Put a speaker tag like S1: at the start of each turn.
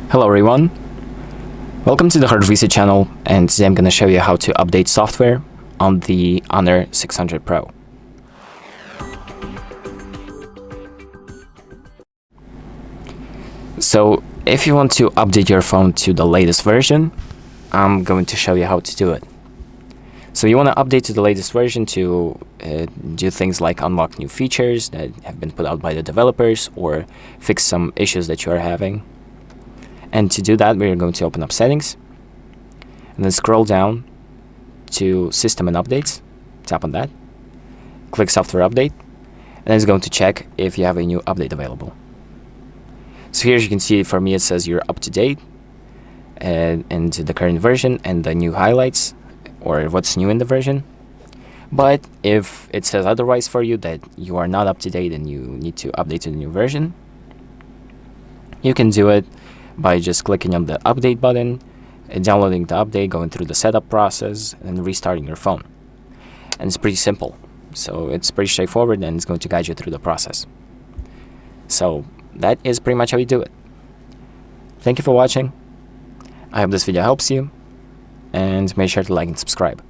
S1: Hello everyone, welcome to the HardReset channel, and today I'm going to show you how to update software on the Honor 600 Pro. So if you want to update your phone to the latest version, I'm going to show you how to do it. So you want to update to the latest version to do things like unlock new features that have been put out by the developers or fix some issues that you are having. And to do that, we're going to open up Settings and then scroll down to System and Updates. Tap on that, click Software Update, and it's going to check if you have a new update available. So here, as you can see, for me it says you're up to date and the current version and the new highlights or what's new in the version. But if it says otherwise for you, that you are not up to date and you need to update to the new version, you can do it by just clicking on the update button, downloading the update, going through the setup process, and restarting your phone. And it's pretty simple. So it's pretty straightforward, and it's going to guide you through the process. So that is pretty much how you do it. Thank you for watching. I hope this video helps you, and make sure to like and subscribe.